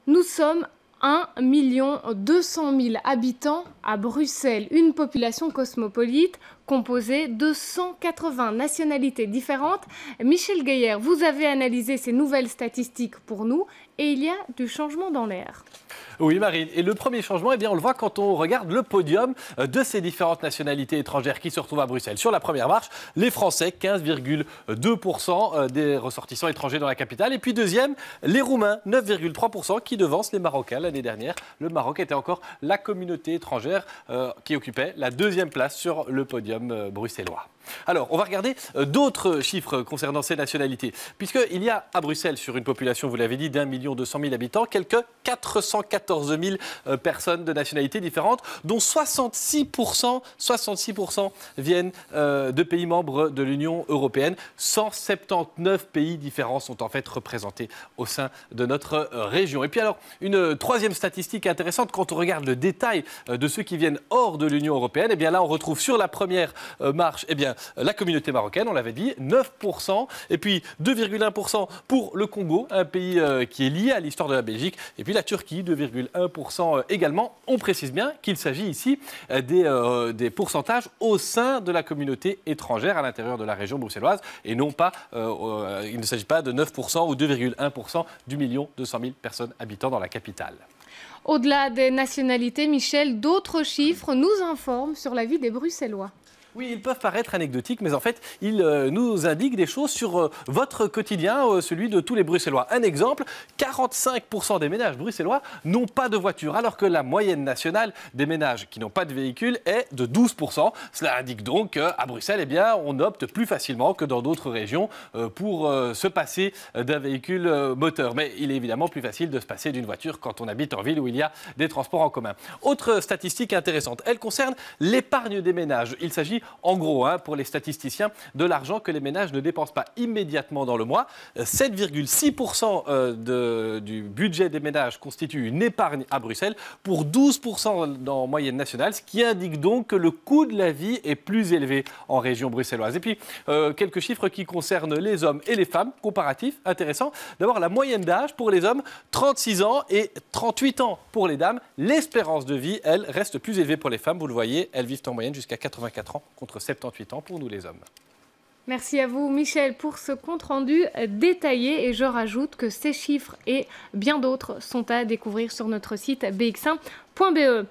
Nous sommes 1 200 000 habitants à Bruxelles, une population cosmopolite composée de 180 nationalités différentes. Michel Gaillard, vous avez analysé ces nouvelles statistiques pour nous et il y a du changement dans l'air. Oui, Marine. Et le premier changement, eh bien, on le voit quand on regarde le podium de ces différentes nationalités étrangères qui se retrouvent à Bruxelles. Sur la première marche, les Français, 15,2% des ressortissants étrangers dans la capitale. Et puis deuxième, les Roumains, 9,3% qui devancent les Marocains. L'année dernière, le Maroc était encore la communauté étrangère qui occupait la deuxième place sur le podium bruxellois. Alors, on va regarder d'autres chiffres concernant ces nationalités. Puisqu'il y a à Bruxelles, sur une population, vous l'avez dit, d'1 200 000 habitants, quelques 414 000 personnes de nationalités différentes, dont 66% viennent de pays membres de l'Union européenne. 179 pays différents sont en fait représentés au sein de notre région. Et puis alors, une troisième statistique intéressante, quand on regarde le détail de ceux qui viennent hors de l'Union européenne, eh bien là, on retrouve sur la première marche, eh bien, la communauté marocaine, on l'avait dit, 9%, et puis 2,1% pour le Congo, un pays qui est lié à l'histoire de la Belgique, et puis la Turquie, 2,1% également. On précise bien qu'il s'agit ici des pourcentages au sein de la communauté étrangère à l'intérieur de la région bruxelloise, et non pas, il ne s'agit pas de 9% ou 2,1% du 1 200 000 personnes habitant dans la capitale. Au-delà des nationalités, Michel, d'autres chiffres nous informent sur la vie des Bruxellois. Oui, ils peuvent paraître anecdotiques, mais en fait, ils nous indiquent des choses sur votre quotidien, celui de tous les Bruxellois. Un exemple, 45% des ménages bruxellois n'ont pas de voiture, alors que la moyenne nationale des ménages qui n'ont pas de véhicule est de 12%. Cela indique donc qu'à Bruxelles, eh bien, on opte plus facilement que dans d'autres régions pour se passer d'un véhicule moteur. Mais il est évidemment plus facile de se passer d'une voiture quand on habite en ville où il y a des transports en commun. Autre statistique intéressante, elle concerne l'épargne des ménages. Il s'agit en gros, pour les statisticiens, de l'argent que les ménages ne dépensent pas immédiatement dans le mois. 7,6% du budget des ménages constitue une épargne à Bruxelles pour 12% en moyenne nationale, ce qui indique donc que le coût de la vie est plus élevé en région bruxelloise. Et puis, quelques chiffres qui concernent les hommes et les femmes, comparatifs, intéressants. D'abord, la moyenne d'âge pour les hommes, 36 ans et 38 ans pour les dames. L'espérance de vie, elle, reste plus élevée pour les femmes. Vous le voyez, elles vivent en moyenne jusqu'à 84 ans. Contre 78 ans pour nous les hommes. Merci à vous Michel pour ce compte-rendu détaillé et je rajoute que ces chiffres et bien d'autres sont à découvrir sur notre site bx1.be.